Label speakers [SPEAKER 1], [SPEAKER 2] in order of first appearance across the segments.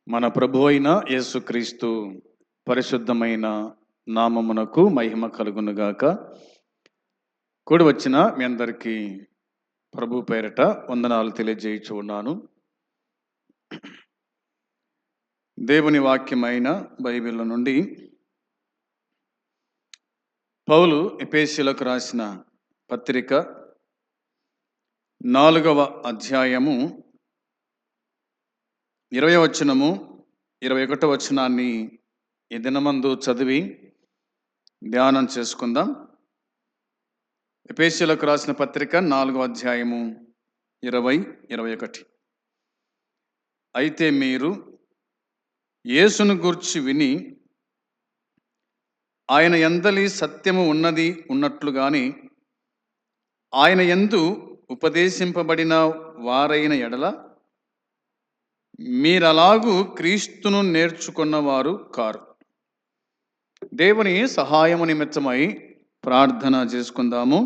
[SPEAKER 1] మన ప్రభు అయిన యేసుక్రీస్తు పరిశుద్ధమైన నామమునకు మహిమ కలుగునుగాక. కూడి వచ్చిన మీ అందరికీ ప్రభు పేరట వందనాలు తెలియజేయచ్చు ఉన్నాను. దేవుని వాక్యమైన బైబిల్ నుండి పౌలు ఎఫెసీయులకు రాసిన పత్రిక 4వ అధ్యాయము 20వ వచనము 21వ వచనాన్ని ఈ దినమందు చదివి ధ్యానం చేసుకుందాం. ఎఫెసీయులకు రాసిన పత్రిక 4వ అధ్యాయము 20-21. అయితే మీరు యేసును గూర్చి విని ఆయన యందలి సత్యము ఉన్నట్లుగాని ఆయన యందు ఉపదేశింపబడిన వారైన ఎడల మీరలాగూ క్రీస్తును నేర్చుకున్నవారు కారు. దేవుని సహాయము నిమిత్తమై ప్రార్థన చేసుకుందాము.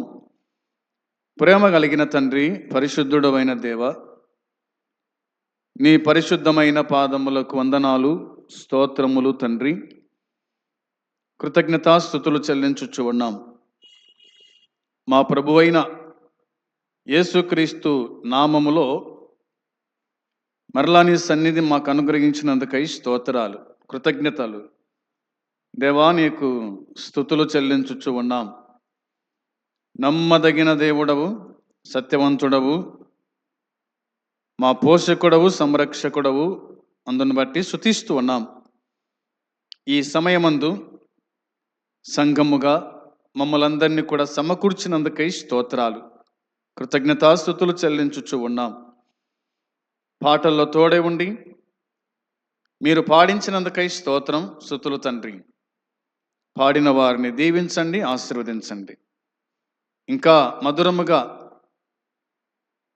[SPEAKER 1] ప్రేమ కలిగిన తండ్రి, పరిశుద్ధుడమైన దేవ, నీ పరిశుద్ధమైన పాదములకు వందనాలు, స్తోత్రములు తండ్రి. కృతజ్ఞతాస్తుతులు చెల్లించుచు ఉన్నాం. మా ప్రభువైన యేసుక్రీస్తు నామములో మరలా నీ సన్నిధి మాకు అనుగ్రహించినందుకై స్తోత్రాలు, కృతజ్ఞతలు. దేవా, నీకు స్తుతులు చెల్లించుచు ఉన్నాం. నమ్మదగిన దేవుడవు, సత్యవంతుడవు, మా పోషకుడవు, సంరక్షకుడవు, అందును బట్టి స్తుతిస్తూ ఉన్నాం. ఈ సమయమందు సంఘముగా మమ్మలందరినీ కూడా సమకూర్చినందుకై స్తోత్రాలు, కృతజ్ఞతాస్తుతులు చెల్లించుచు ఉన్నాం. పాటల్లో తోడే ఉండి మీరు పాడించినందుకై స్తోత్రం, స్తుతులు తండ్రి. పాడిన వారిని దీవించండి, ఆశీర్వదించండి. ఇంకా మధురముగా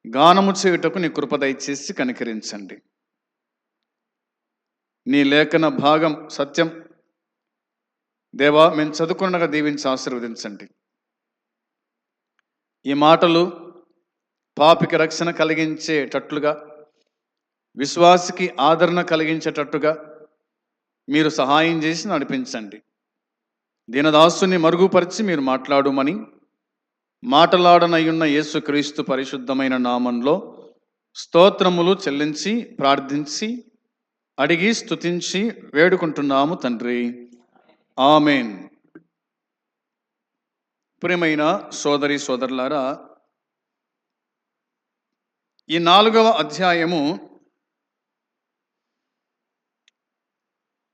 [SPEAKER 1] గానము చేయుటకు నీ కృప దయచేసి కనికరించండి. నీ లేఖన భాగం సత్యం దేవా, మేము చదువుకున్నగా దీవించి ఆశీర్వదించండి. ఈ మాటలు పాపికి రక్షణ కలిగించేటట్లుగా, విశ్వాసికి ఆదరణ కలిగించేటట్టుగా మీరు సహాయం చేసి నడిపించండి. దీనదాసుని మరుగుపరిచి మీరు మాట్లాడుమని మాటలాడనయ్యున్న యేసుక్రీస్తు పరిశుద్ధమైన నామంలో స్తోత్రములు చెల్లించి ప్రార్థించి అడిగి స్తుతించి వేడుకుంటున్నాము తండ్రి, ఆమేన్. ప్రియమైన సోదరి సోదరులారా, ఈ 4వ అధ్యాయము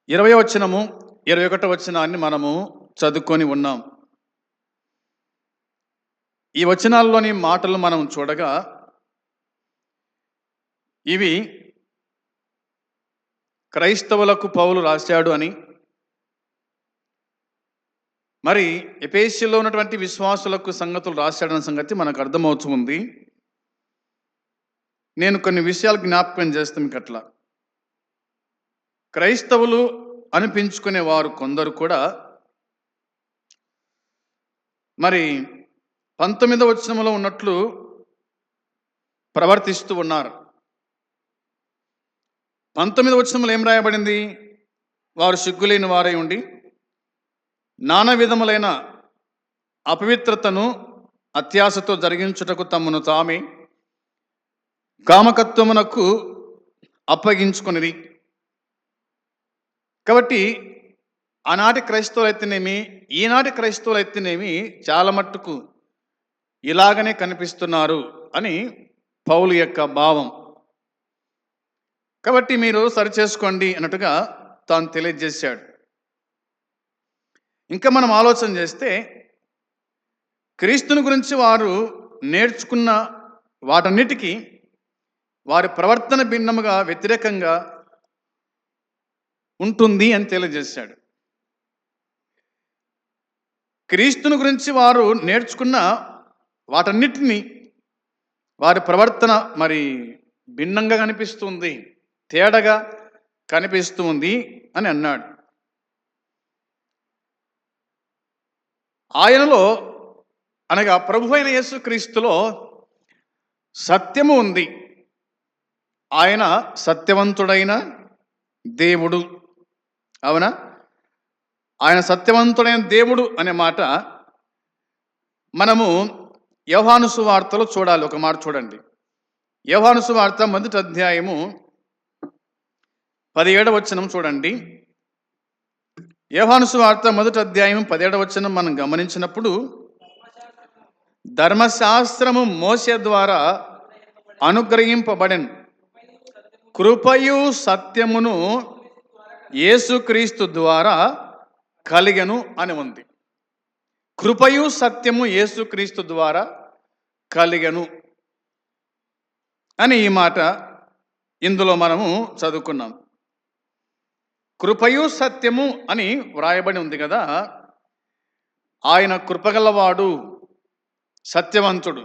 [SPEAKER 1] 20వ వచనము 21వ వచనాన్ని మనము చదువుకొని ఉన్నాం. ఈ వచనాల్లోని మాటలు మనం చూడగా ఇవి క్రైస్తవులకు పౌలు రాశాడు అని, మరి ఎఫెసీలో ఉన్నటువంటి విశ్వాసులకు సంగతులు రాశాడన్న సంగతి మనకు అర్థమవుతుంది. నేను కొన్ని విషయాలు జ్ఞాపకం చేస్తాను మీకు. అట్లా క్రైస్తవులు అనిపించుకునే వారు కొందరు కూడా మరి 19వ వచనంలో ఉన్నట్లు ప్రవర్తిస్తూ ఉన్నారు. 19వ వచనంలో ఏం రాయబడింది? వారు సిగ్గులేని వారై ఉండి నానా విధములైన అపవిత్రతను అత్యాశతో జరిగించుటకు తమను తామే కామకత్వమునకు అప్పగించుకొనిరి. కాబట్టి ఆనాటి క్రైస్తవులు అయితేనేమి, ఈనాటి క్రైస్తవులు అయితేనేమి చాలా మట్టుకు ఇలాగనే కనిపిస్తున్నారు అని పౌలు యొక్క భావం. కాబట్టి మీరు సరిచేసుకోండి అన్నట్టుగా తాను తెలియజేశాడు. ఇంకా మనం ఆలోచన చేస్తే క్రీస్తుని గురించి వారు నేర్చుకున్న వాటన్నిటికీ వారి ప్రవర్తన భిన్నముగా, వ్యతిరేకంగా ఉంటుంది అని తెలియజేశాడు. క్రీస్తుని గురించి వారు నేర్చుకున్న వాటన్నిటినీ వారి ప్రవర్తన మరి భిన్నంగా కనిపిస్తుంది, తేడాగా కనిపిస్తుంది అని అన్నాడు. ఆయనలో అనగా ప్రభు అయిన యేసుక్రీస్తులో సత్యము ఉంది. ఆయన సత్యవంతుడైన దేవుడు. అవునా? ఆయన సత్యవంతుడైన దేవుడు అనే మాట మనము యోహాను సువార్తలో చూడాలి. ఒక మాట చూడండి. యోహాను సువార్త 1వ అధ్యాయము 17వ వచనం చూడండి. యోహాను సువార్త 1వ అధ్యాయం 17వ వచనం మనం గమనించినప్పుడు, ధర్మశాస్త్రము మోషే ద్వారా అనుగ్రహింపబడెను, కృపయు సత్యమును యేసుక్రీస్తు ద్వారా కలిగెను అని ఉంది. కృపయు సత్యము యేసుక్రీస్తు ద్వారా కలిగెను అని ఈ మాట ఇందులో మనము చదువుకున్నాం. కృపయు సత్యము అని వ్రాయబడి ఉంది కదా. ఆయన కృపగలవాడు, సత్యవంతుడు.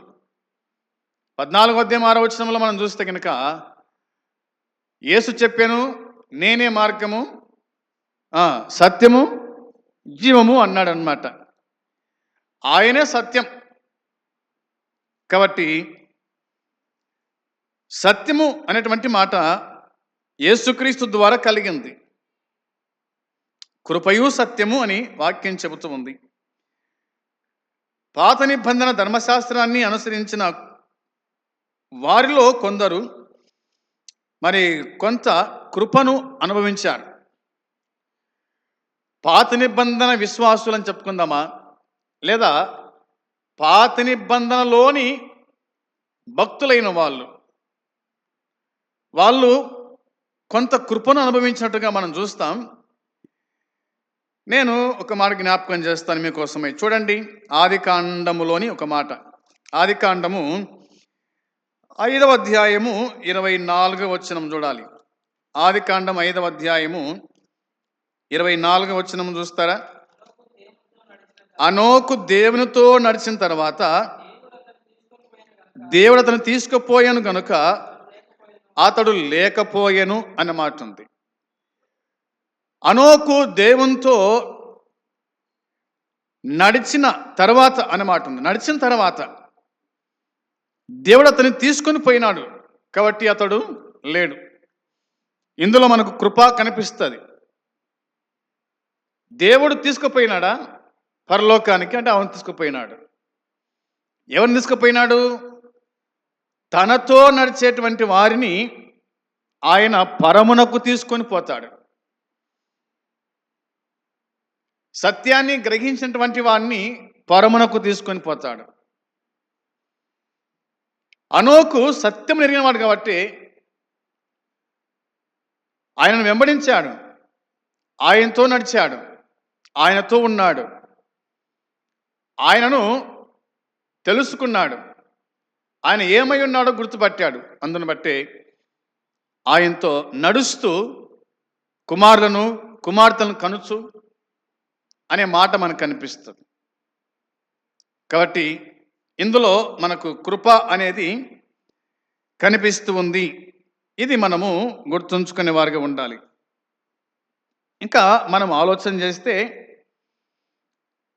[SPEAKER 1] 14వ అధ్యాయం 6వ వచనంలో మనం చూస్తే కనుక, యేసు చెప్పాను, నేనే మార్గము, సత్యము, జీవము అన్నాడు అన్నమాట. ఆయనే సత్యం. కాబట్టి సత్యము అనేటువంటి మాట యేసుక్రీస్తు ద్వారా కలిగింది. కృపయు సత్యము అని వాక్యం చెబుతూ ఉంది. పాత నిబంధన ధర్మశాస్త్రాన్ని అనుసరించిన వారిలో కొందరు మరి కొంత కృపను అనుభవించారు. పాత నిబంధన విశ్వాసులని చెప్పుకుందామా, లేదా పాత నిబంధనలోని భక్తులైన వాళ్ళు కొంత కృపను అనుభవించినట్టుగా మనం చూస్తాం. నేను ఒక మాట జ్ఞాపకం చేస్తాను మీకోసమై. చూడండి, ఆదికాండములోని ఒక మాట. ఆదికాండము 5వ అధ్యాయము 24వ వచనం చూడాలి. ఆదికాండం 5వ అధ్యాయము 24వ వచనం చూస్తారా? హనోకు దేవునితో నడిచిన తర్వాత దేవుడు అతను తీసుకుపోయాను గనుక అతడు లేకపోయాను అన్నమాట ఉంది. హనోకు దేవునితో నడిచిన తర్వాత అన్నమాట ఉంది. నడిచిన తర్వాత దేవుడు అతన్ని తీసుకొని పోయినాడు కాబట్టి అతడు లేడు. ఇందులో మనకు కృప కనిపిస్తుంది. దేవుడు తీసుకుపోయినాడా పరలోకానికి అంటే? అవన్నీ తీసుకుపోయినాడు. ఎవరిని తీసుకుపోయినాడు? తనతో నడిచేటువంటి వారిని ఆయన పరమునకు తీసుకొని పోతాడు. సత్యాన్ని గ్రహించినటువంటి వారిని పరమునకు తీసుకొని పోతాడు. హనోకు సత్యం ఎరిగినవాడు కాబట్టి ఆయనను వెంబడించాడు, ఆయనతో నడిచాడు, ఆయనతో ఉన్నాడు, ఆయనను తెలుసుకున్నాడు, ఆయన ఏమై ఉన్నాడో గుర్తుపట్టాడు. అందును బట్టే ఆయనతో నడుస్తూ కుమార్తెలను కనుచు అనే మాట మనకు కనిపిస్తుంది. కాబట్టి ఇందులో మనకు కృప అనేది కనిపిస్తూ ఉంది. ఇది మనము గుర్తుంచుకునే వారిగా ఉండాలి. ఇంకా మనం ఆలోచన చేస్తే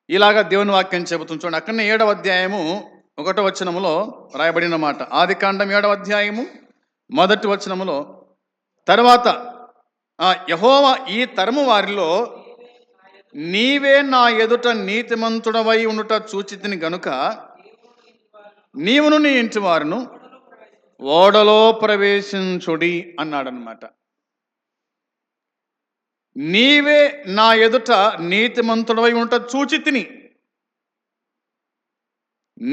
[SPEAKER 1] ఇలాగా దేవుని వాక్యం చెబుతుంది. చూడండి, అక్కడనే 7వ అధ్యాయము 1వ వచనములో రాయబడిన మాట. ఆదికాండం 7వ అధ్యాయము 1వ వచనములో, తర్వాత యెహోవా ఈ తరము వారిలో నీవే నా ఎదుట నీతిమంతుడవై ఉండుట చూచితిని గనుక నీవును నీ ఇంటి వారును ఓడలో ప్రవేశించుడి అన్నాడనమాట. నీవే నా ఎదుట నీతిమంతుడవై ఉంట చూచితిని.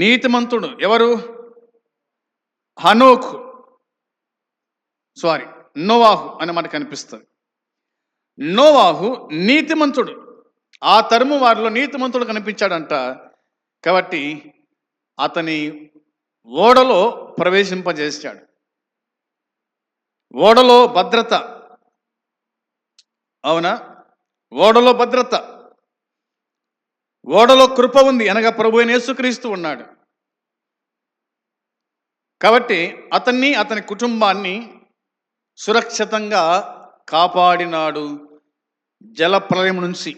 [SPEAKER 1] నీతిమంతుడు ఎవరు? నోవాహు అన్నమాట కనిపిస్తుంది. నోవాహు నీతిమంతుడు. ఆ తరము వారిలో నీతిమంతుడు కనిపించాడంట. కాబట్టి అతని ఓడలో ప్రవేశింపజేశాడు. ఓడలో భద్రత. అవునా? ఓడలో భద్రత, ఓడలో కృప ఉంది అనగా ప్రభువైన యేసుక్రీస్తు ఉన్నాడు. కాబట్టి అతన్ని, అతని కుటుంబాన్ని సురక్షితంగా కాపాడినాడు జలప్రలయం నుంచి.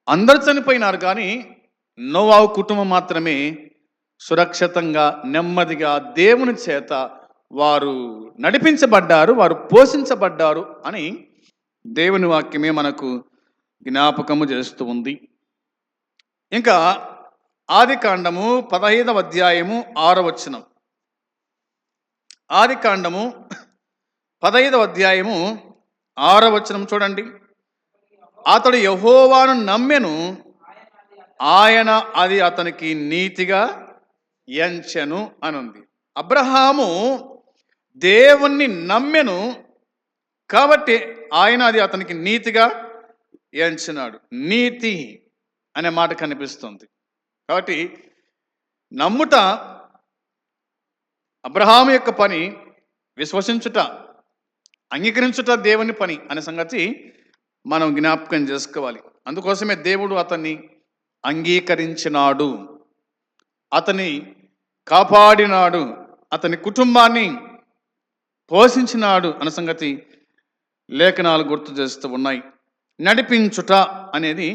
[SPEAKER 1] అందరూ చనిపోయినారు, కానీ నోవాహు కుటుంబం మాత్రమే సురక్షితంగా, నెమ్మదిగా దేవుని చేత వారు నడిపించబడ్డారు, వారు పోషించబడ్డారు అని దేవుని వాక్యమే మనకు జ్ఞాపకము చేస్తూ ఉంది. ఇంకా ఆది కాండము 15వ అధ్యాయము 6వ వచనం. ఆది కాండము 15వ అధ్యాయము 6వ వచనం చూడండి. అతడు యెహోవాను నమ్మెను, ఆయన అది అతనికి నీతిగా ఎంచెను అనుంది. అబ్రహాము దేవుణ్ణి నమ్మెను కాబట్టి ఆయన అది అతనికి నీతిగా ఎంచినాడు. నీతి అనే మాట కనిపిస్తుంది. కాబట్టి నమ్ముట అబ్రహాము యొక్క పని, విశ్వసించుట, అంగీకరించుట దేవుని పని అనే సంగతి మనం జ్ఞాపకం చేసుకోవాలి. అందుకోసమే దేవుడు అతన్ని అంగీకరించినాడు, అతని కాపాడినాడు, అతని కుటుంబాన్ని పోషించినాడు అన్న సంగతి లేఖనాలు గుర్తు చేస్తూ ఉన్నాయి. నడిపించుట అనేది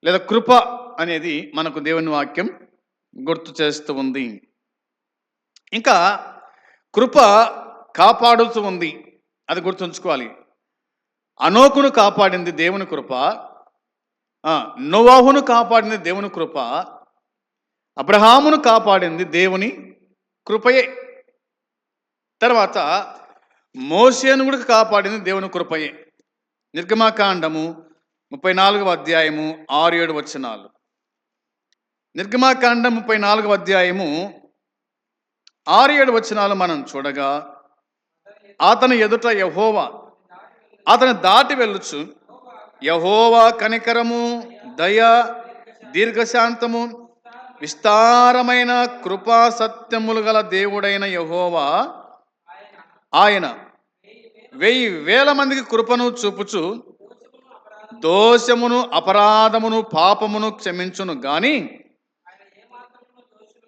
[SPEAKER 1] లేదా కృప అనేది మనకు దేవుని వాక్యం గుర్తు చేస్తూ ఉంది. ఇంకా కృప కాపాడుతూ ఉంది, అది గుర్తుంచుకోవాలి. అనోకును కాపాడింది దేవుని కృప, నోవాహును కాపాడింది దేవుని కృప, అబ్రహామును కాపాడింది దేవుని కృపయే. తర్వాత మోషేను కూడా కాపాడింది దేవుని కృపయే. నిర్గమాకాండము 34వ అధ్యాయము 6-7 వచనాలు. నిర్గమాకాండం 34వ అధ్యాయము 6-7 వచనాలు మనం చూడగా, అతని ఎదుట యెహోవా అతని దాటి వెళ్ళుచు, యెహోవా కనికరము, దయ, దీర్ఘశాంతము, విస్తారమైన కృపా సత్యములు గల దేవుడైన యెహోవా ఆయన 1000 మందికి కృపను చూపుచు దోషమును, అపరాధమును, పాపమును క్షమించును గాని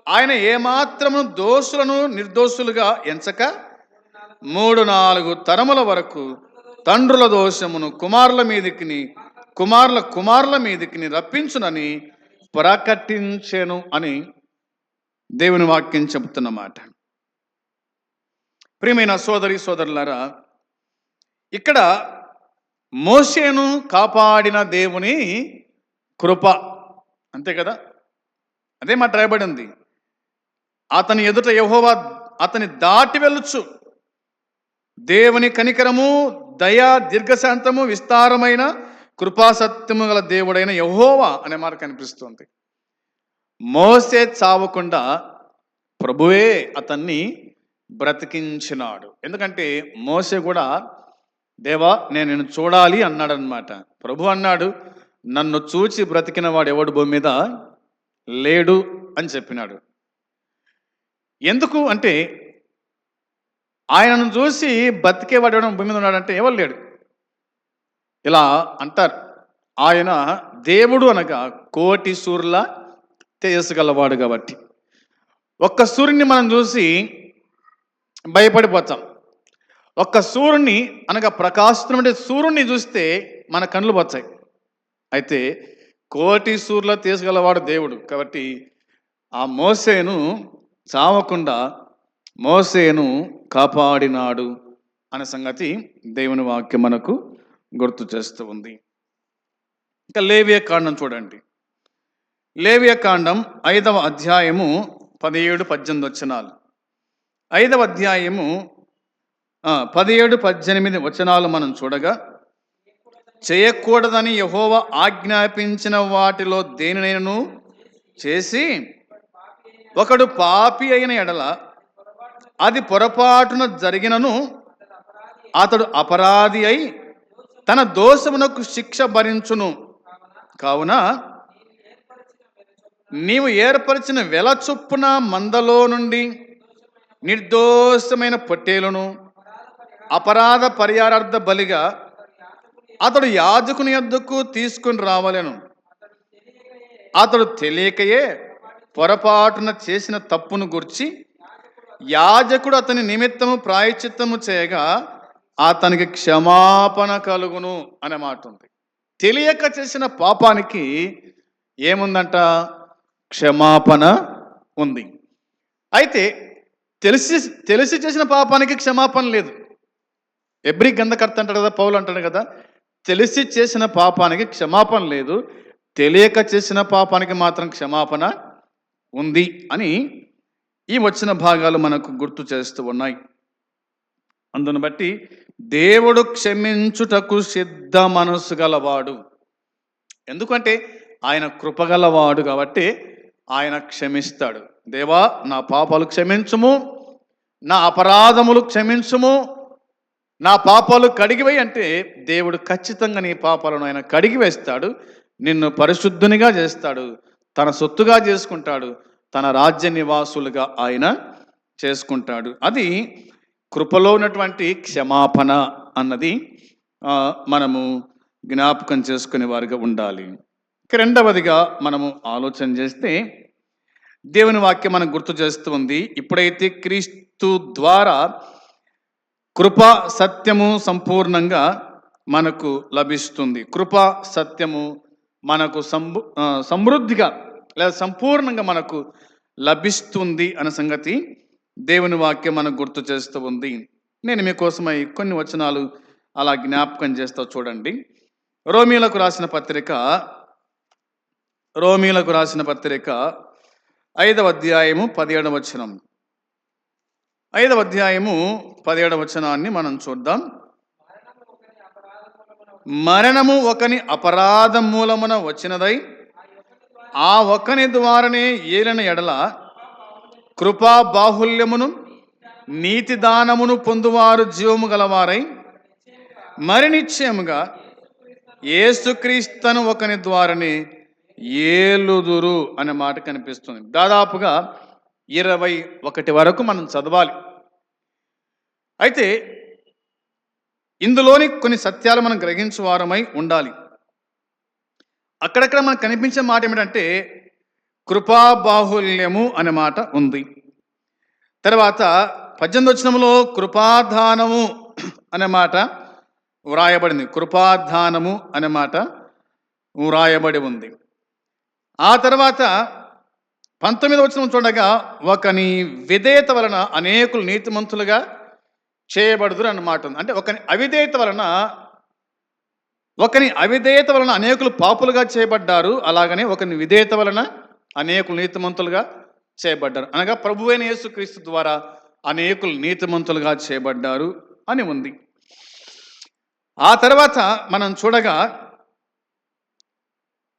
[SPEAKER 1] ఆయన ఏమాత్రము దోషులను నిర్దోషులుగా ఎంచక 3-4 తరముల వరకు తండ్రుల దోషమును కుమారుల మీదికిని కుమారుల కుమారుల మీదికిని రప్పించునని ప్రకటించెను అని దేవుని వాక్యం చెబుతున్నమాట. ప్రియమైన సోదరి సోదరులారా, ఇక్కడ మోషేను కాపాడిన దేవుని కృప, అంతే కదా, అదే మాట రాయబడి ఉంది. అతని ఎదుట యెహోవా అతని దాటి వెళ్ళుచు, దేవుని కనికరము, దయ, దీర్ఘశాంతము, విస్తారమైన కృపాసత్యము గల దేవుడైన యెహోవా అనే మాట కనిపిస్తుంది. మోసే చావకుండా ప్రభువే అతన్ని బ్రతికించినాడు. ఎందుకంటే మోసే కూడా దేవా నేను నిన్ను చూడాలి అన్నాడు అనమాట. ప్రభు అన్నాడు, నన్ను చూచి బ్రతికిన వాడు ఎవడు భూమి మీద లేడు అని చెప్పినాడు. ఎందుకు అంటే ఆయనను చూసి బతికేవాడు ఎవడు భూమి మీద ఉన్నాడంటే ఎవరు లేడు. ఇలా అంటారు, ఆయన దేవుడు అనగా 1,000,000 సూర్యుల తేజస్సు గలవాడు కాబట్టి. ఒక్క సూర్యుని మనం చూసి భయపడిపోతాం. ఒక్క సూర్యుని అనగా ప్రకాశిస్తున్నటువంటి సూర్యుని చూస్తే మన కళ్ళు పోతాయి. అయితే 1,000,000 సూర్యుల తేజగలవాడు దేవుడు కాబట్టి ఆ మోసేను చావకుండా మోసేను కాపాడినాడు అనే సంగతి దేవుని వాక్యం మనకు గుర్తు చేస్తూ ఉంది. ఇంకా లేవియ కాండం చూడండి. లేవియ కాండం 5వ అధ్యాయము 17-18 వచనాలు. 5వ అధ్యాయము 17-18 వచనాలు మనం చూడగా, చేయకూడదని యెహోవా ఆజ్ఞాపించిన వాటిలో దేనినైనను చేసి ఒకడు పాపి అయిన ఎడల అది పొరపాటున జరిగినను అతడు అపరాధి అయి తన దోషమునకు శిక్ష భరించును. కావున నీవు ఏర్పరిచిన వెల చొప్పున మందలో నుండి నిర్దోషమైన పొట్టేలును అపరాధ పరిహారార్థ బలిగా అతడు యాజకుని యొద్దకు తీసుకుని రావలెను. అతడు తెలియకయే పొరపాటున చేసిన తప్పును గుర్చి యాజకుడు అతని నిమిత్తము ప్రాయశ్చిత్తము చేయగా అతనికి క్షమాపణ కలుగును అనే మాట ఉంది. తెలియక చేసిన పాపానికి ఏముందంట? క్షమాపణ ఉంది. అయితే తెలిసి తెలిసి చేసిన పాపానికి క్షమాపణ లేదు. ఎబ్రీ గంధకర్త అంటాడు కదా, పౌలు అంటాడు కదా, తెలిసి చేసిన పాపానికి క్షమాపణ లేదు, తెలియక చేసిన పాపానికి మాత్రం క్షమాపణ ఉంది అని ఈ వచ్చిన భాగాలు మనకు గుర్తు చేస్తూ ఉన్నాయి. అందును బట్టి దేవుడు క్షమించుటకు సిద్ధ మనసు గలవాడు. ఎందుకంటే ఆయన కృపగలవాడు కాబట్టి ఆయన క్షమిస్తాడు. దేవా, నా పాపాలు క్షమించుము, నా అపరాధములు క్షమించుము, నా పాపాలు కడిగివేయి అంటే దేవుడు ఖచ్చితంగా నీ పాపాలను ఆయన కడిగి వేస్తాడు, నిన్ను పరిశుద్ధునిగా చేస్తాడు, తన సొత్తుగా చేసుకుంటాడు, తన రాజ్య నివాసులుగా ఆయన చేసుకుంటాడు. అది కృపలో ఉన్నటువంటి క్షమాపణ అన్నది మనము జ్ఞాపకం చేసుకునే వారిగా ఉండాలి. రెండవదిగా మనము ఆలోచన చేస్తే దేవుని వాక్యం మనకు గుర్తు చేస్తూ ఉంది, ఇప్పుడైతే క్రీస్తు ద్వారా కృప సత్యము సంపూర్ణంగా మనకు లభిస్తుంది, కృప సత్యము మనకు సమృద్ధిగా లేదా సంపూర్ణంగా మనకు లభిస్తుంది అనే సంగతి దేవుని వాక్యం మనకు గుర్తు చేస్తూ ఉంది. నేను మీకోసమై కొన్ని వచనాలు అలా జ్ఞాపకం చేస్తా చూడండి. రోమీలకు రాసిన పత్రిక 5వ అధ్యాయము 17వ వచనం. 5వ అధ్యాయము 17వ వచనాన్ని మనం చూద్దాం. మరణము ఒకని అపరాధం మూలమున వచ్చినదై ఆ ఒకని ద్వారానే ఏలిన ఎడల కృపా బాహుల్యమును నీతి దానమును పొందువారు జీవము గలవారై మరి నిశ్చయముగా యేసుక్రీస్తును ఒకని ద్వారానే ఏలుదురు అనే మాట కనిపిస్తుంది. దాదాపుగా 21 వరకు మనం చదవాలి. అయితే ఇందులోని కొన్ని సత్యాలు మనం గ్రహించువారమై ఉండాలి. అక్కడక్కడ మనకు కనిపించే మాట ఏమిటంటే కృపాబాహుల్యము అనే మాట ఉంది. తర్వాత 18వ వచనంలో కృపాధానము అనే మాట వ్రాయబడింది. కృపాధానము అనే మాట వ్రాయబడి ఉంది. ఆ తర్వాత 19వ వచనం చూడగా ఒకని విధేయత వలన అనేకులు నీతిమంతులుగా చేయబడుదురు అన్నమాట ఉంది. అంటే ఒకని అవిధేయత వలన అనేకులు పాపులుగా చేయబడ్డారు, అలాగనే ఒకని విధేయత వలన అనేకులు నీతిమంతులుగా చేయబడ్డారు. అనగా ప్రభువైన యేసుక్రీస్తు ద్వారా అనేకులు నీతిమంతులుగా చేయబడ్డారు అని ఉంది. ఆ తర్వాత మనం చూడగా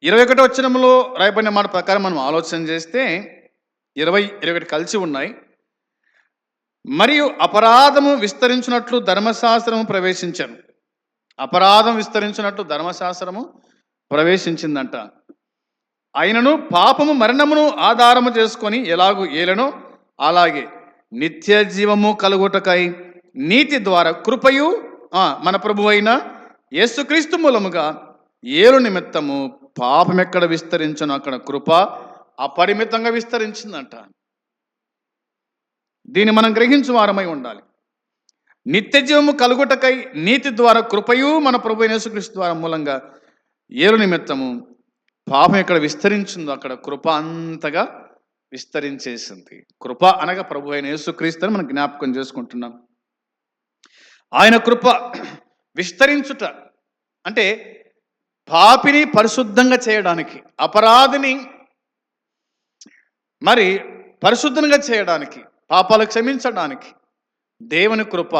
[SPEAKER 1] 21వ వచనంలో రాయబడిన మాట ప్రకారం మనం ఆలోచన చేస్తే 20-21 కలిసి ఉన్నాయి. మరియు అపరాధము విస్తరించినట్లు ధర్మశాస్త్రము ప్రవేశించాను. అపరాధం విస్తరించినట్లు ధర్మశాస్త్రము ప్రవేశించిందంట. అయినను పాపము మరణమును ఆధారము చేసుకొని ఎలాగూ ఏలనో అలాగే నిత్య జీవము కలుగుటకై నీతి ద్వారా కృపయు మన ప్రభు అయిన యేసుక్రీస్తు మూలముగా ఏలు నిమిత్తము పాపం ఎక్కడ విస్తరించను అక్కడ కృప అపరిమితంగా విస్తరించిందంట. దీన్ని మనం గ్రహించు వారమై ఉండాలి. నిత్య జీవము కలుగుటకై నీతి ద్వారా కృపయు మన ప్రభు అయిన యేసుక్రీస్తు ద్వారా మూలంగా ఏలు నిమిత్తము పాపం ఎక్కడ విస్తరించిందో అక్కడ కృప అంతగా విస్తరించేసింది. కృప అనగా ప్రభు అయిన యేసుక్రీస్తు అని మనం జ్ఞాపకం చేసుకుంటున్నాం. ఆయన కృప విస్తరించుట అంటే పాపిని పరిశుద్ధంగా చేయడానికి, అపరాధిని మరి పరిశుద్ధంగా చేయడానికి, పాపాలు క్షమించడానికి దేవుని కృప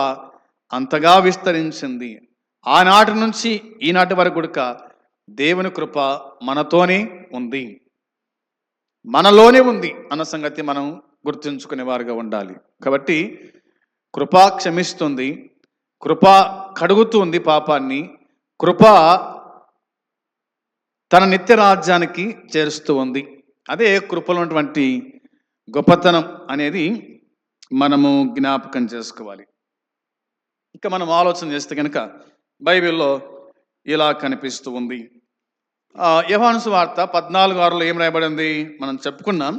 [SPEAKER 1] అంతగా విస్తరించింది. ఆనాటి నుంచి ఈనాటి వరకు కూడా దేవుని కృప మనతోనే ఉంది, మనలోనే ఉంది అన్న సంగతి మనం గుర్తుంచుకునే వారుగా ఉండాలి. కాబట్టి కృప క్షమిస్తుంది, కృప కడుగుతుంది పాపాన్ని, కృప తన నిత్య రాజ్యానికి చేరుస్తూ ఉంది. అదే కృపలో ఉన్నటువంటి గొప్పతనం అనేది మనము జ్ఞాపకం చేసుకోవాలి. ఇంకా మనం ఆలోచన చేస్తే కనుక బైబిల్లో ఇలా కనిపిస్తూ ఉంది. యోహాను సువార్త 14:6లో ఏం రాయబడింది మనం చెప్పుకున్నాం.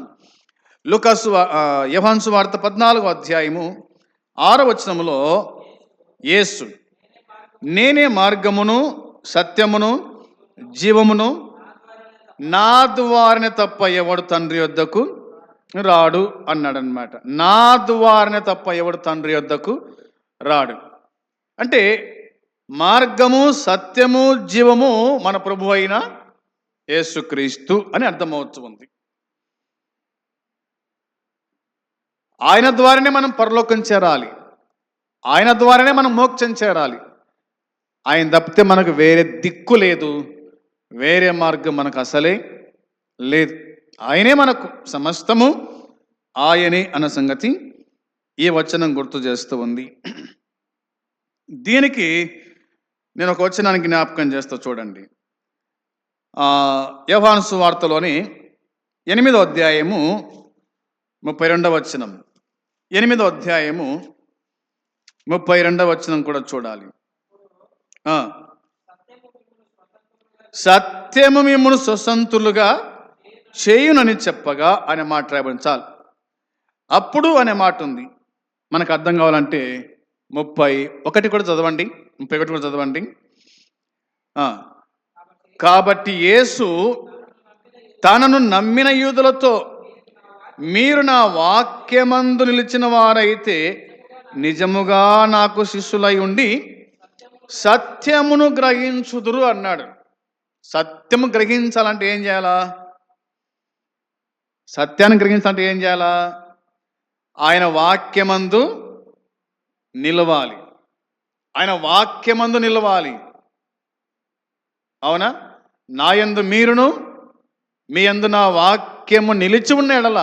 [SPEAKER 1] యోహాను సువార్త 14వ అధ్యాయము 6వ వచనములో యేసు నేనే మార్గమును సత్యమును జీవమును, నా ద్వారానే తప్ప ఎవడు తండ్రి వద్దకు రాడు అన్నాడనమాట. నా ద్వారానే తప్ప ఎవడు తండ్రి యొద్దకు రాడు. అంటే మార్గము, సత్యము, జీవము మన ప్రభు అయిన యేసుక్రీస్తు అని అర్థమవుతూ ఉంది. ఆయన ద్వారానే మనం పరలోకం చేరాలి, ఆయన ద్వారానే మనం మోక్షం చేరాలి. ఆయన తప్పితే మనకు వేరే దిక్కు లేదు, వేరే మార్గం మనకు అసలే లేదు. ఆయనే మనకు సమస్తము, ఆయనే అన్న సంగతి ఈ వచనం గుర్తు చేస్తూ ఉంది. దీనికి నేను ఒక వచనానికి జ్ఞాపకం చేస్తా చూడండి. యోహాను సువార్తలోని 8వ అధ్యాయము 32వ వచనం. 8వ అధ్యాయము 32వ వచనం కూడా చూడాలి. సత్యము మిమ్మును స్వతంత్రులుగా చేయునని చెప్పగా అనే మాట రాయబడింది. చాలు. అప్పుడు అనే మాట ఉంది. మనకు అర్థం కావాలంటే 31 కూడా చదవండి, 31 కూడా చదవండి. కాబట్టి యేసు తనను నమ్మిన యూదులతో, మీరు నా వాక్యమందు నిలిచిన వారైతే నిజముగా నాకు శిష్యులై ఉండి సత్యమును గ్రహించుదురు అన్నాడు. సత్యము గ్రహించాలంటే ఏం చేయాలా? సత్యాన్ని గ్రహించాలంటే ఏం చేయాలా? ఆయన వాక్యమందు నిలవాలి, ఆయన వాక్యమందు నిలవాలి. అవునా? నా యందు మీరును, మీ యందు నా వాక్యము నిలిచి ఉన్న ఎడల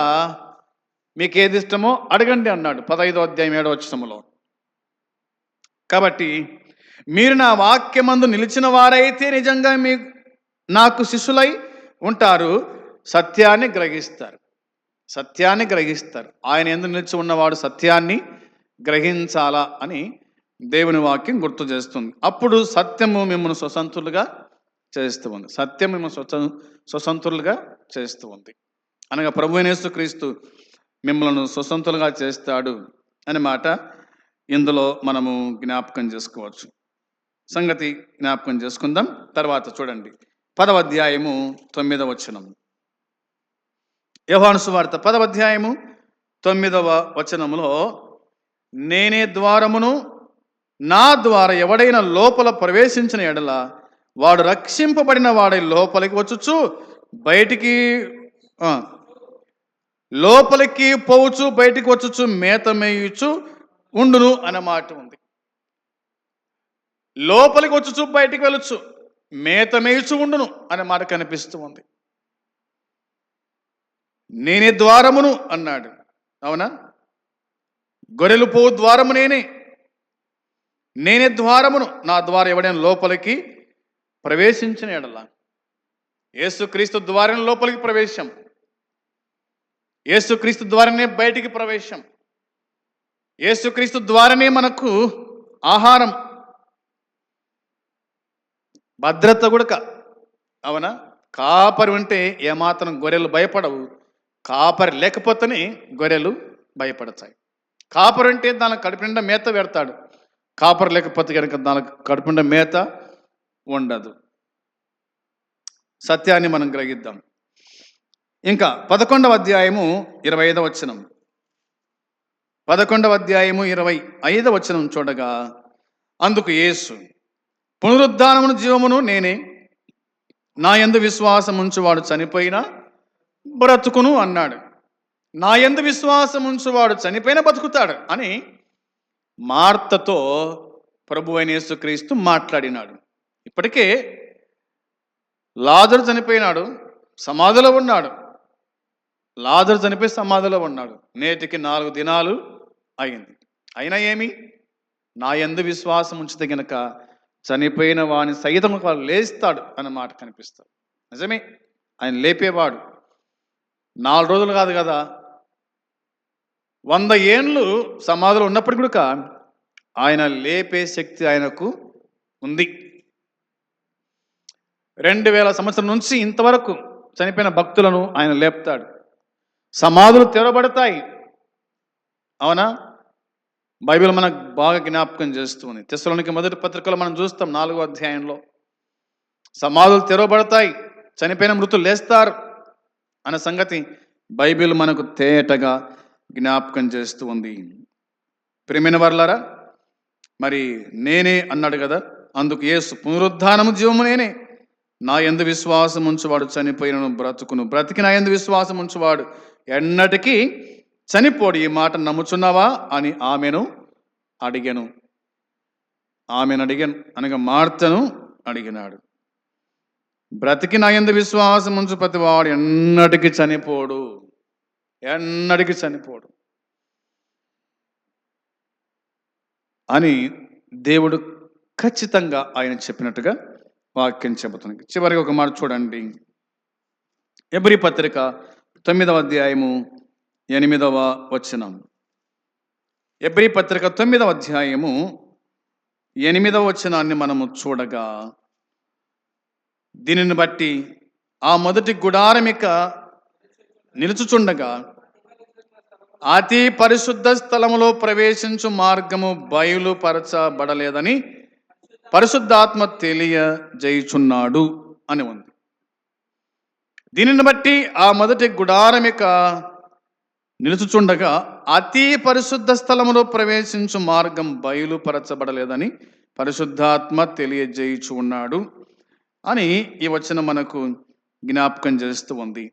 [SPEAKER 1] మీకు ఏది ఇష్టమో అడగండి అన్నాడు 15వ అధ్యాయం 7వ వచనములో. కాబట్టి మీరు నా వాక్యమందు నిలిచిన వారైతే నిజంగా నాకు శిష్యులై ఉంటారు, సత్యాన్ని గ్రహిస్తారు, సత్యాన్ని గ్రహిస్తారు. ఆయన యందు నిలిచి ఉన్నవాడు సత్యాన్ని గ్రహించాలా అని దేవుని వాక్యం గుర్తు చేస్తుంది. అప్పుడు సత్యము మిమ్మల్ని స్వతంత్రులుగా చేస్తూ ఉంది. సత్యం మిమ్మల్ని స్వతంత్రులుగా చేస్తూ ఉంది అనగా ప్రభువైన యేసుక్రీస్తు మిమ్మల్ని స్వతంత్రులుగా చేస్తాడు అనే మాట ఇందులో మనము జ్ఞాపకం చేసుకోవచ్చు. సంగతి జ్ఞాపకం చేసుకుందాం. తర్వాత చూడండి 10వ అధ్యాయము 9వ వచనం. యోహాను సువార్త 10వ అధ్యాయము 9వ వచనములో, నేనే ద్వారమును, నా ద్వారా ఎవడైనా లోపల ప్రవేశించిన ఎడల వాడు రక్షింపబడిన వాడై లోపలికి వచ్చుచు బయటికి లోపలికి పోవచ్చు, బయటికి వచ్చుచు మేత మేయుచు ఉండును అనే మాట ఉంది. లోపలికి వచ్చుచు బయటికి వెళ్ళొచ్చు, మేత మేయుచు ఉండును అనే మాట కనిపిస్తూ ఉంది. నేనే ద్వారమును అన్నాడు. అవునా? గొర్రెలు పో ద్వారము నేనే ద్వారమును, నా ద్వారా ఎవడైనా లోపలికి ప్రవేశించిన ఎడల. యేసుక్రీస్తు ద్వారానే లోపలికి ప్రవేశం, యేసుక్రీస్తు ద్వారానే బయటికి ప్రవేశం, యేసుక్రీస్తు ద్వారానే మనకు ఆహారం, భద్రత కూడా. అవునా? కాపరి ఉంటే ఏమాత్రం గొర్రెలు భయపడవు, కాపరి లేకపోతేనే గొర్రెలు భయపడతాయి. కాపరి అంటే దానికి కడుపు నిండా మేత పెడతాడు, కాపరి లేకపోతే కనుక దానికి కడుపు నిండా మేత ఉండదు. సత్యాన్ని మనం గ్రహిద్దాం. ఇంకా 11వ అధ్యాయము 25వ వచనం. 11వ అధ్యాయము 25వ వచనం చూడగా, అందుకు యేసు, పునరుద్ధానమును జీవమును నేనే, నా యందు విశ్వాసం ఉంచువాడు చనిపోయినా బ్రతుకును అన్నాడు. నా యందు విశ్వాసం ఉంచువాడు చనిపోయినా బతుకుతాడు అని మార్తతో ప్రభు అయిన యేసుక్రీస్తు మాట్లాడినాడు. ఇప్పటికే లాజరు చనిపోయినాడు, సమాధిలో ఉన్నాడు. లాజరు చనిపోయి సమాధిలో ఉన్నాడు. నేటికి 4 దినాలు అయింది. అయినా ఏమి? నా యందు విశ్వాసం ఉంచితే గనక చనిపోయిన వాని సైతం లేస్తాడు అన్న మాట కనిపిస్తాడు. నిజమే, ఆయన లేపేవాడు. 4 రోజులు కాదు కదా, 100 ఏండ్లు సమాధిలో ఉన్నప్పటికీ కూడా ఆయన లేపే శక్తి ఆయనకు ఉంది. 2000 సంవత్సరం నుంచి ఇంతవరకు చనిపోయిన భక్తులను ఆయన లేపుతాడు. సమాధులు తెరవబడతాయి. అవునా? బైబిల్ మనకు బాగా జ్ఞాపకం చేస్తుంది. తెస్సలోనికీ మొదటి పత్రికలో మనం చూస్తాం 4వ అధ్యాయంలో, సమాధులు తెరవబడతాయి, చనిపోయిన మృతులు లేస్తారు అనే సంగతి బైబిల్ మనకు తేటగా జ్ఞాపకం చేస్తూ ఉంది. ప్రియమైన వర్లారా, మరి నేనే అన్నాడు కదా, అందుకు యేసు పునరుద్ధానము జీవము నేనే, నా యందు విశ్వాసం ఉంచువాడు చనిపోయినను బ్రతుకును, బ్రతికి నా యందు విశ్వాసం ఉంచువాడు ఎన్నటికీ చనిపోడు. ఈ మాట నమ్ముచున్నావా అని ఆమెను అడిగాను అనగా మార్తను అడిగినాడు. బ్రతికి నా యందు విశ్వాసం ఉంచు ప్రతివాడు ఎన్నటికీ చనిపోడు అని దేవుడు ఖచ్చితంగా ఆయన చెప్పినట్టుగా వాక్యం చెబుతుంది. చివరికి ఒక మాట చూడండి, ఎబ్రీ పత్రిక 9వ అధ్యాయము 8వ వచనం. ఎబ్రీ పత్రిక 9వ అధ్యాయము 8వ వచనాన్ని మనము చూడగా, దీనిని బట్టి ఆ మొదటి గుడారమిక నిలుచుచుండగా అతి పరిశుద్ధ స్థలములో ప్రవేశించు మార్గము బయలుపరచబడలేదని పరిశుద్ధాత్మ తెలియజేయుచున్నాడు అని ఉంది. దీనిని బట్టి ఆ మొదటి గుడారమిక నిలుచుచుండగా అతి పరిశుద్ధ స్థలములో ప్రవేశించు మార్గం బయలుపరచబడలేదని పరిశుద్ధాత్మ తెలియజేయుచు ఉన్నాడు అని ఈ వచనం మనకు జ్ఞాపకం చేస్తూ ఉంది.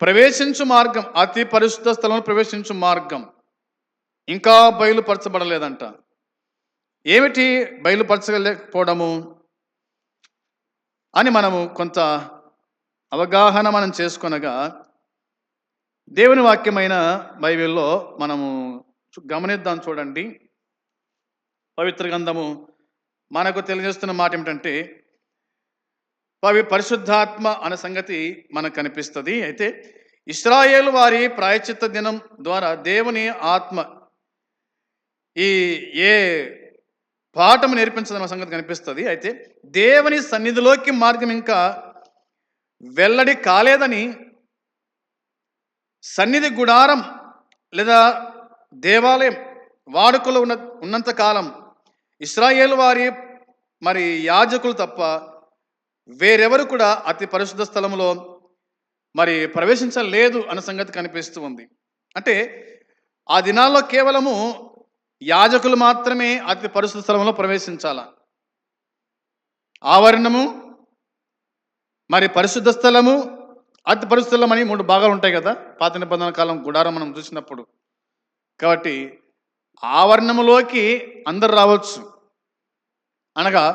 [SPEAKER 1] ప్రవేశించు మార్గం, అతి పరిశుద్ధ స్థలంలో ప్రవేశించు మార్గం ఇంకా బయలుపరచబడలేదంట. ఏమిటి బయలుపరచలేకపోవడము అని మనము కొంత అవగాహన మనం చేసుకొనగా, దేవుని వాక్యమైన బైబిల్లో మనము గమనిద్దాం. చూడండి, పవిత్ర గ్రంథము మనకు తెలియజేస్తున్న మాట ఏమిటంటే, పరిశుద్ధాత్మ అనే సంగతి మనకు కనిపిస్తుంది. అయితే ఇశ్రాయేలు వారి ప్రాయశ్చిత్త దినం ద్వారా దేవుని ఆత్మ ఏ పాఠము నేర్పించదన్న సంగతి కనిపిస్తుంది. అయితే దేవుని సన్నిధిలోకి మార్గం ఇంకా వెల్లడి కాలేదని, సన్నిధి గుడారం లేదా దేవాలయం వాడుకలో ఉన్నంత కాలం ఇశ్రాయేలు వారి మరి యాజకులు తప్ప వేరెవరు కూడా అతి పరిశుద్ధ స్థలంలో మరి ప్రవేశించలేదు అన్న సంగతి కనిపిస్తూ ఉంది. అంటే ఆ దినాల్లో కేవలము యాజకులు మాత్రమే అతి పరిశుద్ధ స్థలంలో ప్రవేశించాల. ఆవరణము, మరి పరిశుద్ధ స్థలము, అతి పరిశుద్ధ స్థలం అని 3 భాగాలు ఉంటాయి కదా పాత నిబంధన కాలం గుడారం మనం చూసినప్పుడు. కాబట్టి ఆవరణములోకి అందరు రావచ్చు, అనగా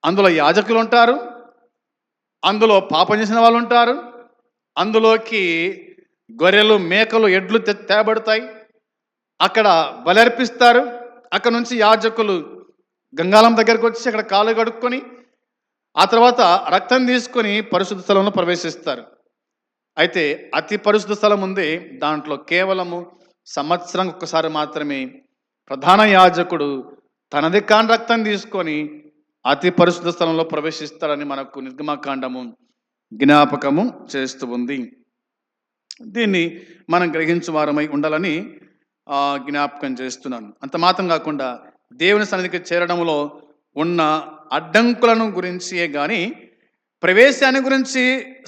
[SPEAKER 1] అందులో యాజకులు ఉంటారు, అందులో పాపం చేసిన వాళ్ళు ఉంటారు, అందులోకి గొర్రెలు, మేకలు, ఎడ్లు తేబడతాయి, అక్కడ బలర్పిస్తారు. అక్కడ నుంచి యాజకులు గంగాళం దగ్గరకు వచ్చి అక్కడ కాలు కడుక్కొని ఆ తర్వాత రక్తం తీసుకొని పరిశుద్ధ స్థలంలో ప్రవేశిస్తారు. అయితే అతి పరిశుద్ధ స్థలం ఉంది, దాంట్లో కేవలము సంవత్సరం ఒక్కసారి మాత్రమే ప్రధాన యాజకుడు తనది కాని రక్తం తీసుకొని అతి పరిశుద్ధ స్థలంలో ప్రవేశిస్తాడని మనకు నిర్గమకాండము జ్ఞాపకము చేస్తూ ఉంది. దీన్ని మనం గ్రహించు వారమై ఉండాలని జ్ఞాపకం చేస్తున్నాను. అంత మాత్రం కాకుండా దేవుని సన్నిధికి చేరడంలో ఉన్న అడ్డంకులను గురించే కానీ ప్రవేశాన్ని గురించి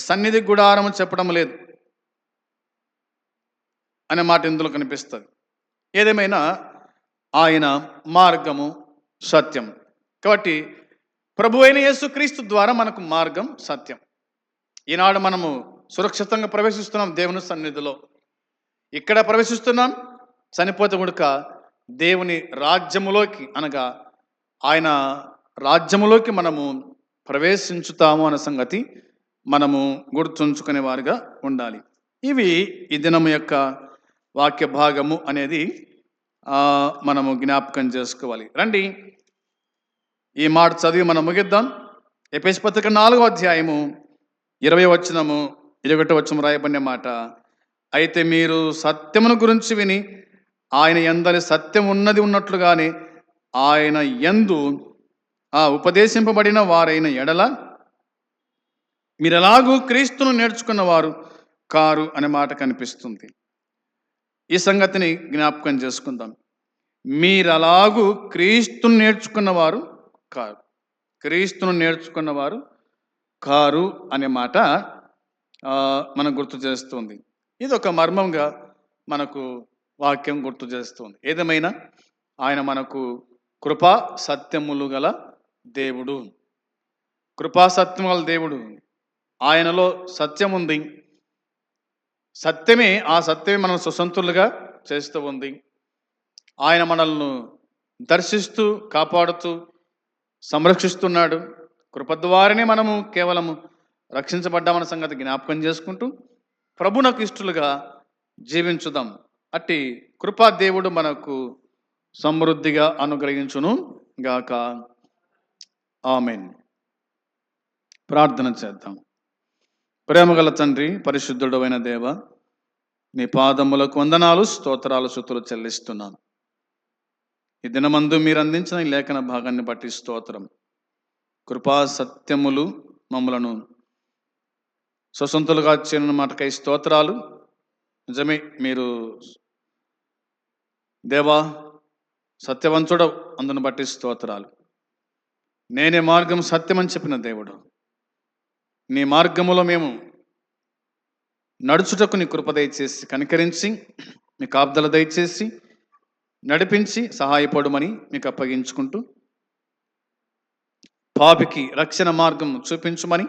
[SPEAKER 1] సన్నిధి గుడారము చెప్పడం లేదు అనే మాట ఇందులో కనిపిస్తుంది. ఏదేమైనా ఆయన మార్గము, సత్యం. కాబట్టి ప్రభు అయిన యేసుక్రీస్తు ద్వారా మనకు మార్గం, సత్యం. ఈనాడు మనము సురక్షితంగా ప్రవేశిస్తున్నాం దేవుని సన్నిధిలో. ఇక్కడ ప్రవేశిస్తున్నాం, చనిపోతే ఉడక దేవుని రాజ్యములోకి, అనగా ఆయన రాజ్యములోకి మనము ప్రవేశించుతాము అనే సంగతి మనము గుర్తుంచుకునే వారిగా ఉండాలి. ఇవి ఈ దినము యొక్క వాక్య భాగము అనేది మనము జ్ఞాపకం చేసుకోవాలి. రండి ఈ మాట చదివి మనం ముగిద్దాం. ఎఫెసీ పత్రిక 4వ అధ్యాయము 20వ వచనము 21వ వచనం రాయబడిన మాట, అయితే మీరు సత్యమును గురించి విని ఆయన యందలి సత్యం ఉన్నట్లుగానే ఆయన యందు ఉపదేశింపబడిన వారైన ఎడల మీరెలాగూ క్రీస్తును నేర్చుకున్న వారు కారు అనే మాట కనిపిస్తుంది. ఈ సంగతిని జ్ఞాపకం చేసుకుందాం. మీరలాగూ క్రీస్తును నేర్చుకున్నవారు కారు, క్రీస్తును నేర్చుకున్నవారు కారు అనే మాట మనం గుర్తు చేస్తుంది. ఇది ఒక మర్మంగా మనకు వాక్యం గుర్తు చేస్తుంది. ఏదేమైనా ఆయన మనకు కృపా సత్యములు గల దేవుడు. కృపా సత్యము గల దేవుడు. ఆయనలో సత్యం ఉంది. సత్యమే, ఆ సత్యమే మనం సుసంతులుగా చేస్తూ ఉంది. ఆయన మనల్ని దర్శిస్తూ కాపాడుతూ సంరక్షిస్తున్నాడు. కృప ద్వారానే మనము కేవలము రక్షించబడ్డామన్న సంగతి జ్ఞాపకం చేసుకుంటూ ప్రభునకు ఇష్టలుగా జీవించుదాం. అట్టి కృపా దేవుడు మనకు సమృద్ధిగా అనుగ్రహించును గాక. ఆమేన్. ప్రార్థన చేద్దాం. ప్రేమగల తండ్రి, పరిశుద్ధుడు అయిన దేవ, నీ పాదములకు వందనాలు, స్తోత్రాలు, స్తుతులు చెల్లిస్తున్నాను. ఈ దినమందు మీరు అందించిన ఈ లేఖన భాగాన్ని బట్టి స్తోత్రం. కృపా సత్యములు మమ్మలను స్వసంతులుగా చేయన మాటకై స్తోత్రాలు. నిజమే, మీరు దేవా సత్యవంతుడవు, అందును బట్టి స్తోత్రాలు. నేనే మార్గం సత్యమని చెప్పిన దేవుడు, నీ మార్గములో మేము నడుచుటకు నీ కృప దయచేసి కనికరించి, మీ కాపుదల దయచేసి నడిపించి సహాయపడమని మీకు అప్పగించుకుంటూ, పాపికి రక్షణ మార్గం చూపించమని,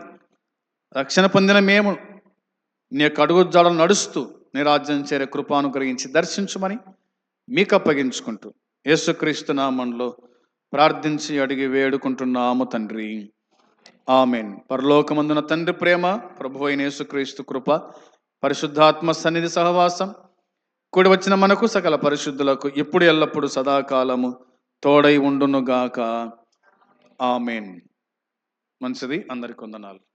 [SPEAKER 1] రక్షణ పొందిన మేము నీ యొక్క అడుగు జాడలు నడుస్తూ నీ రాజ్యం చేరే కృప అనుగ్రహించి దర్శించమని మీకు అప్పగించుకుంటూ యేసుక్రీస్తు నామములో ప్రార్థించి అడిగి వేడుకుంటున్నాము తండ్రి. ఆమేన్. పరలోకమందున తండ్రి ప్రేమ, ప్రభువు అయిన యేసుక్రీస్తు కృప, పరిశుద్ధాత్మ సన్నిధి సహవాసం కూడి వచ్చిన మనకు సకల పరిశుద్ధులకు ఇప్పుడు ఎల్లప్పుడు సదాకాలము తోడై ఉండునుగాక. ఆమేన్. మంచిది. అందరికి వందనాలు.